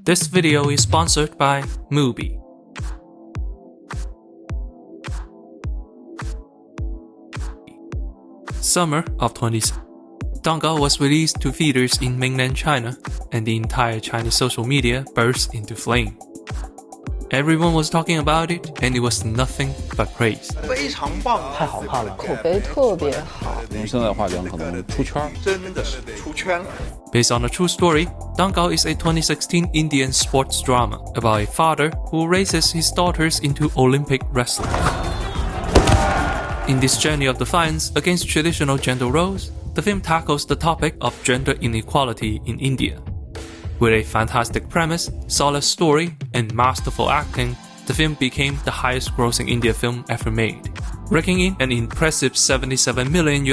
This video is sponsored by MUBI. Summer of 2016. Dangal was released to theaters in mainland China, and the entire Chinese social media burst into flame. Everyone was talking about it, and it was nothing but praise. 非常棒，太好看了，口碑特别好。用现在的话讲，可能出圈，真的是出圈了。 Based on a true story, Dangal is a 2016 Indian sports drama about a father who raises his daughters into Olympic wrestling. In this journey of defiance against traditional gender roles, the film tackles the topic of gender inequality in India. With a fantastic premise, solid story, and masterful acting, the film became the highest-grossing India film ever made, raking in an impressive $77 million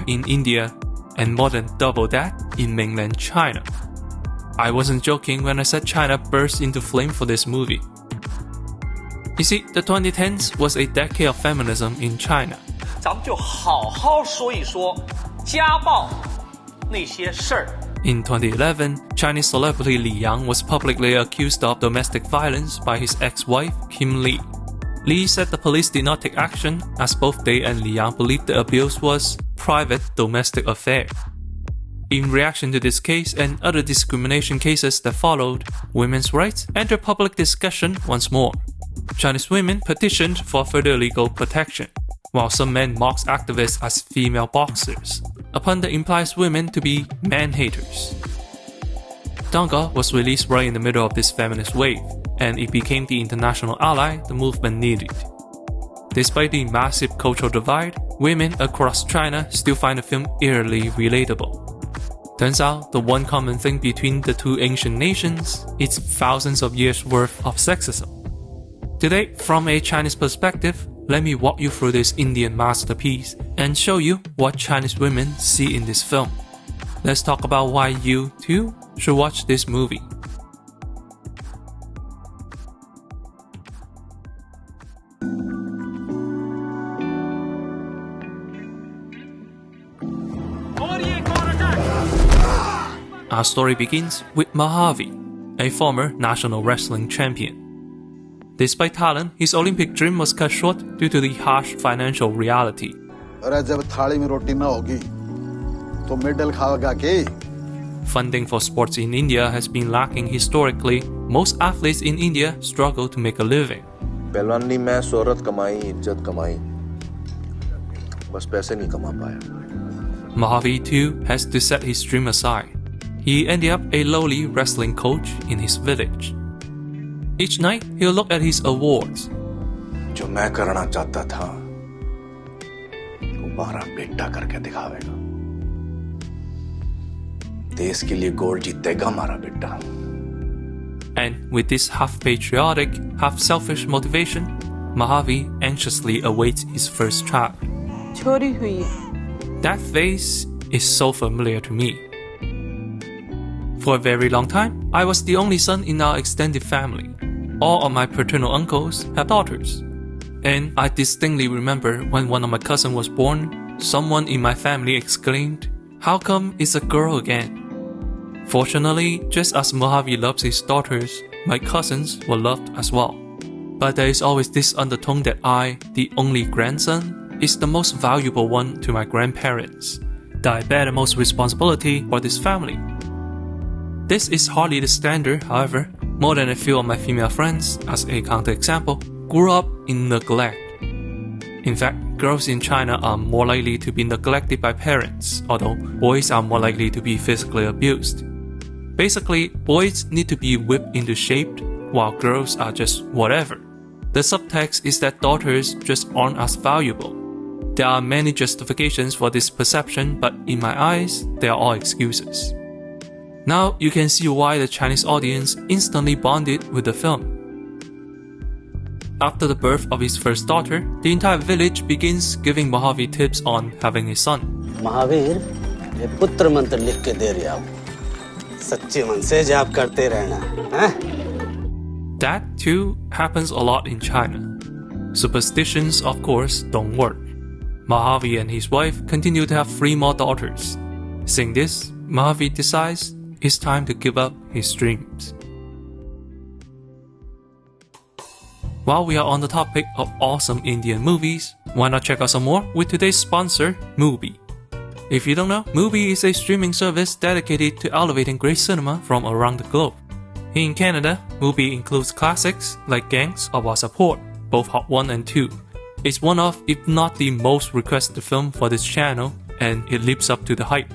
in India and more than double that in mainland China. I wasn't joking when I said China burst into flame for this movie. You see, the 2010s was a decade of feminism in China. 咱们就好好说一说家暴那些事儿。 In 2011, Chinese celebrity Li Yang was publicly accused of domestic violence by his ex-wife, Kim Lee. Lee said the police did not take action as both they and Li Yang believed the abuse was private domestic affair. In reaction to this case and other discrimination cases that followed, women's rights entered public discussion once more. Chinese women petitioned for further legal protection, while some men mocked activists as female boxers. A pun that implies women to be man-haters. Dangal was released right in the middle of this feminist wave, and it became the international ally the movement needed. Despite the massive cultural divide, women across China still find the film eerily relatable. Turns out, the one common thing between the two ancient nations is thousands of years worth of sexism. Today, from a Chinese perspective, let me walk you through this Indian masterpiece and show you what Chinese women see in this film. Let's talk about why you, too, should watch this movie. Our story begins with Mahavir, a former national wrestling champion. Despite talent, his Olympic dream was cut short due to the harsh financial reality. Funding for sports in India has been lacking historically. Most athletes in India struggle to make a living. Mahavir too has to set his dream aside. He ended up a lowly wrestling coach in his village. Each night, he'll look at his awards. जो मैं करना चाहता था, वो हमारा बेटा करके दिखावेगा. देश के लिए गोल्ड जीतेगा हमारा बेटा. And with this half-patriotic, half-selfish motivation, Mahavir anxiously awaits his first child. छोरी हुई है. That face is so familiar to me. For a very long time, I was the only son in our extended family. All of my paternal uncles have daughters. And I distinctly remember when one of my cousins was born, someone in my family exclaimed, "How come it's a girl again?" Fortunately, just as Mahavir loves his daughters, my cousins were loved as well. But there is always this undertone that I, the only grandson, is the most valuable one to my grandparents, that I bear the most responsibility for this family. This is hardly the standard, however. More than a few of my female friends, as a counterexample, grew up in neglect. In fact, girls in China are more likely to be neglected by parents, although boys are more likely to be physically abused. Basically, boys need to be whipped into shape, while girls are just whatever. The subtext is that daughters just aren't as valuable. There are many justifications for this perception, but in my eyes, they are all excuses. Now you can see why the Chinese audience instantly bonded with the film. After the birth of his first daughter, the entire village begins giving Mahavir tips on having a son. Mahavir, ये पुत्र मंत्र लिख के दे रहा हूँ. सच्चे मन से जाप करते रहना, हैं? That too happens a lot in China. Superstitions, of course, don't work. Mahavir and his wife continue to have 3 more daughters. Seeing this, Mahavir decides it's time to give up his dreams. While we are on the topic of awesome Indian movies, why not check out some more with today's sponsor, MUBI. If you don't know, MUBI is a streaming service dedicated to elevating great cinema from around the globe. Here in Canada, MUBI includes classics like Gangs of Wassaport, both Hot 1 and 2. It's one of, if not the most requested film for this channel, and it lives up to the hype.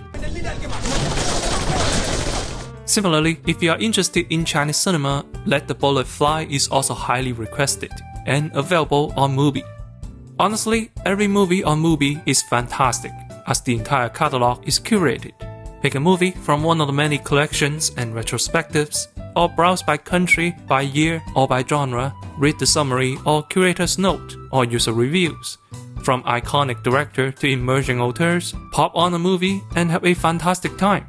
Similarly, if you are interested in Chinese cinema, Let the Bullet Fly is also highly requested and available on MUBI. Honestly, every movie on MUBI is fantastic, as the entire catalog is curated. Pick a movie from one of the many collections and retrospectives, or browse by country, by year, or by genre, read the summary or curator's note or user reviews. From iconic director to emerging auteurs, pop on a movie and have a fantastic time.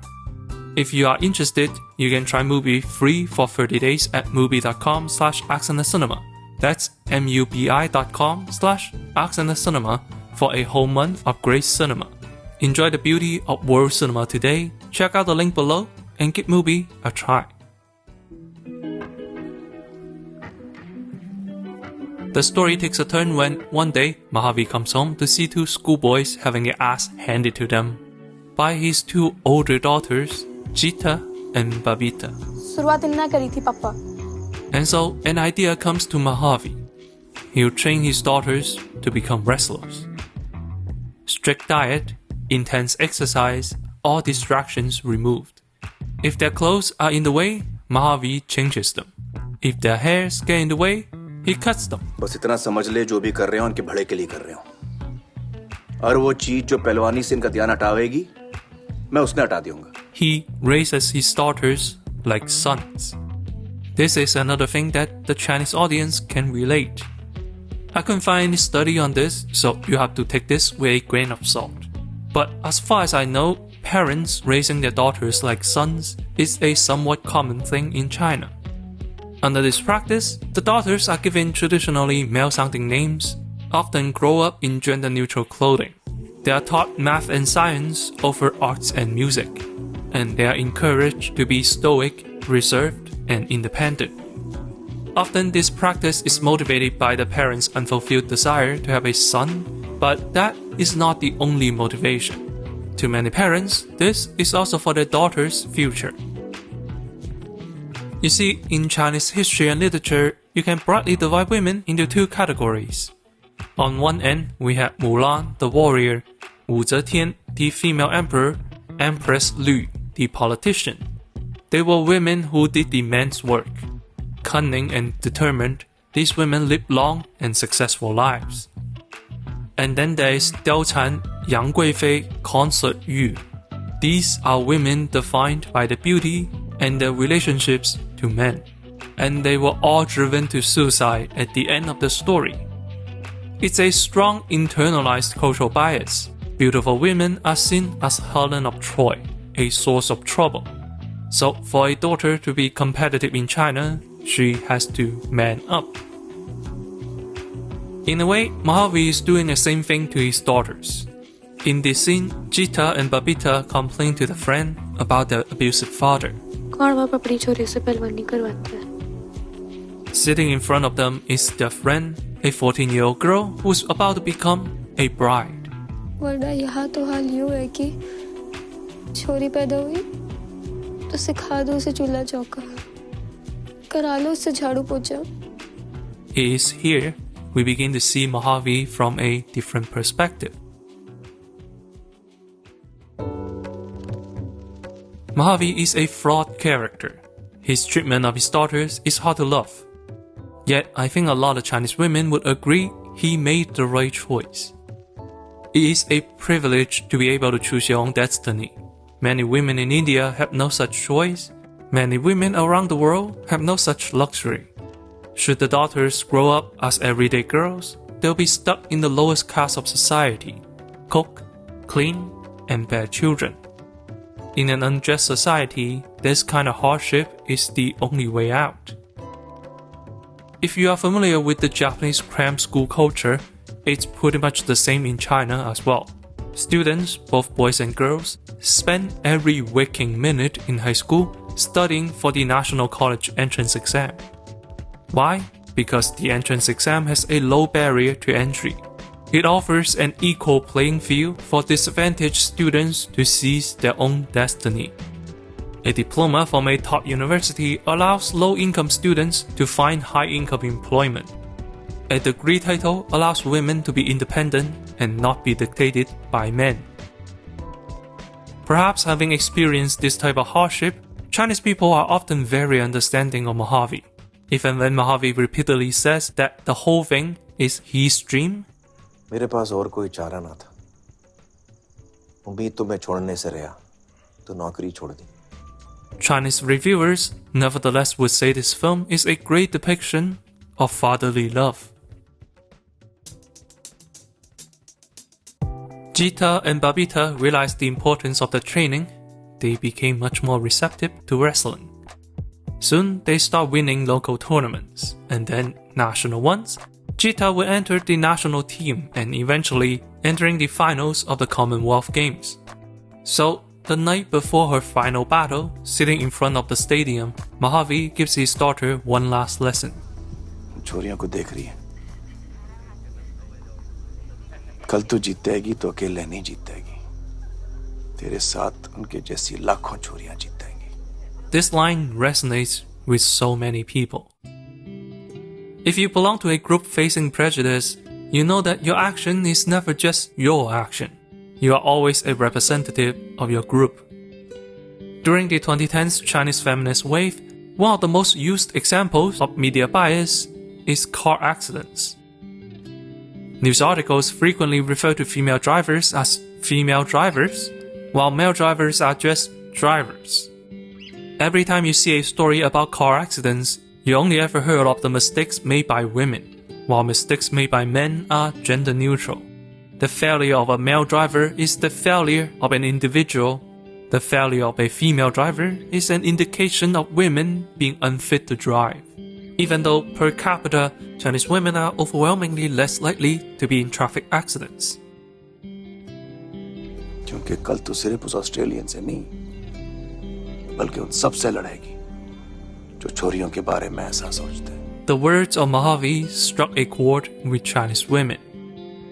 If you are interested, you can try MUBI free for 30 days at mubi.com/accentcinema. That's mubi.com/accentcinema for a whole month of great cinema. Enjoy the beauty of world cinema today. Check out the link below and give MUBI a try. The story takes a turn when, one day, Mahavir comes home to see two schoolboys having their ass handed to them by his two older daughters, Jita and Babita. शुरुआत इन्ना करी थी पापा. And so, an idea comes to Mahavir. He'll train his daughters to become wrestlers. Strict diet, intense exercise, all distractions removed. If their clothes are in the way, Mahavir changes them. If their hairs get in the way, he cuts them. बस इतना समझ ले जो भी कर रहे हो उनके भले के लिए कर रहे हो. और वो चीज जो पहलवानी से इनका ध्यान हटावेगी, मैं उसने हटा दूंगा. He raises his daughters like sons. This is another thing that the Chinese audience can relate. I couldn't find any study on this, so you have to take this with a grain of salt. But as far as I know, parents raising their daughters like sons is a somewhat common thing in China. Under this practice, the daughters are given traditionally male-sounding names, often grow up in gender-neutral clothing. They are taught math and science over arts and music, and they are encouraged to be stoic, reserved, and independent. Often this practice is motivated by the parents' unfulfilled desire to have a son, but that is not the only motivation. To many parents, this is also for their daughter's future. You see, in Chinese history and literature, you can broadly divide women into two categories. On one end, we have Mulan, the warrior, Wu Zetian, the female emperor, Empress Lu, the politician. They were women who did the men's work. Cunning and determined, these women lived long and successful lives. And then there is Diao Chan, Yang Guifei, Consort Yu. These are women defined by the beauty and their relationships to men. And they were all driven to suicide at the end of the story. It's a strong internalized cultural bias. Beautiful women are seen as Helen of Troy, a source of trouble. So for a daughter to be competitive in China, she has to man up. In a way, Mahavir is doing the same thing to his daughters. In this scene, Jita and Babita complain to the friend about their abusive father. Sitting in front of them is their friend, a 14-year-old girl who's about to become a bride. वरना यहाँ तो हाल यूँ है कि छोरी पैदा हुई तो सिखा दो उसे चूल्हा चौका, करा लो उससे झाड़ू पोछा. It is here we begin to see Mahavir from a different perspective. Mahavir is a flawed character. His treatment of his daughters is hard to love. Yet, I think a lot of Chinese women would agree he made the right choice. It is a privilege to be able to choose your own destiny. Many women in India have no such choice. Many women around the world have no such luxury. Should the daughters grow up as everyday girls, they'll be stuck in the lowest caste of society: cook, clean, and bear children. In an unjust society, this kind of hardship is the only way out. If you are familiar with the Japanese cram school culture, it's pretty much the same in China as well. Students, both boys and girls, spend every waking minute in high school studying for the National College entrance exam. Why? because the entrance exam has a low barrier to entry. It offers an equal playing field for disadvantaged students to seize their own destiny. A diploma from a top university allows low-income students to find high-income employment. A degree title allows women to be independent and not be dictated by men. Perhaps having experienced this type of hardship, Chinese people are often very understanding of Mahavir. Even when Mahavir repeatedly says that the whole thing is his dream, मेरे पास और कोई चारा ना था। उम्मीद तुम्हें छोड़ने से रहा, तो नौकरी छोड़ दी। Chinese reviewers nevertheless would say this film is a great depiction of fatherly love. Jita and Babita realized the importance of the training. They became much more receptive to wrestling. Soon, they start winning local tournaments, and then national ones. Jita will enter the national team and eventually entering the finals of the Commonwealth Games. So, the night before her final battle, sitting in front of the stadium, Mahavir gives his daughter one last lesson. छोरियों को देख रही है। कल तू जीतेगी तो अकेले नहीं जीतेगी। तेरे साथ उनके जैसी लाखों छोरियां जीतेंगी। This line resonates with so many people. If you belong to a group facing prejudice, you know that your action is never just your action. You are always a representative of your group. During the 2010s Chinese feminist wave, one of the most used examples of media bias is car accidents. News articles frequently refer to female drivers as female drivers, while male drivers are just drivers. Every time you see a story about car accidents, you only ever heard of the mistakes made by women, while mistakes made by men are gender neutral. The failure of a male driver is the failure of an individual. The failure of a female driver is an indication of women being unfit to drive. Even though per capita, Chinese women are overwhelmingly less likely to be in traffic accidents. क्योंकि कल तो सिर्फ उस Australian से नहीं, बल्कि उन सब से लड़ेगी, जो छोरियों के बारे में ऐसा सोचते हैं। The words of Mahavir struck a chord with Chinese women.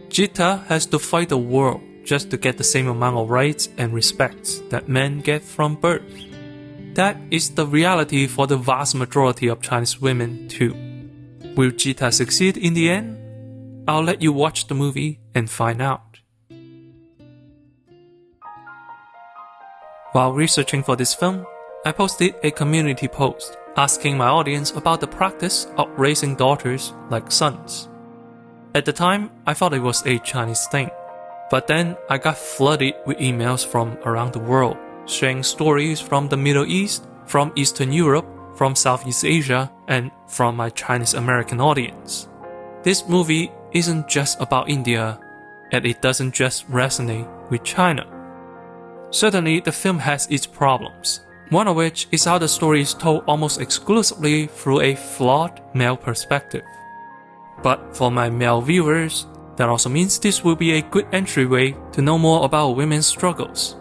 Jita has to fight the world just to get the same amount of rights and respects that men get from birth. That is the reality for the vast majority of Chinese women too. Will Jita succeed in the end? I'll let you watch the movie and find out. While researching for this film, I posted a community post asking my audience about the practice of raising daughters like sons. At the time, I thought it was a Chinese thing. But then I got flooded with emails from around the world, sharing stories from the Middle East, from Eastern Europe, from Southeast Asia, and from my Chinese American audience. This movie isn't just about India, and it doesn't just resonate with China. Certainly, the film has its problems, one of which is how the story is told almost exclusively through a flawed male perspective. But for my male viewers, that also means this will be a good entryway to know more about women's struggles.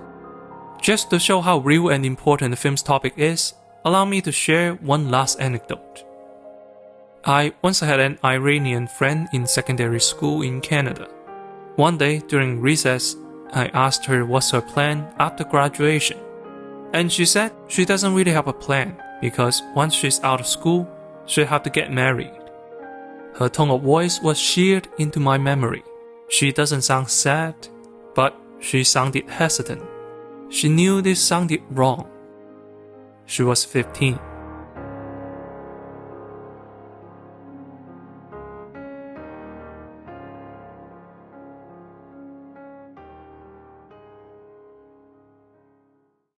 Just to show how real and important the film's topic is, allow me to share one last anecdote. I once had an Iranian friend in secondary school in Canada. One day during recess, I asked her what's her plan after graduation. And she said she doesn't really have a plan because once she's out of school, she'll have to get married. Her tone of voice was seared into my memory. She doesn't sound sad, but she sounded hesitant. She knew this sounded wrong. She was 15.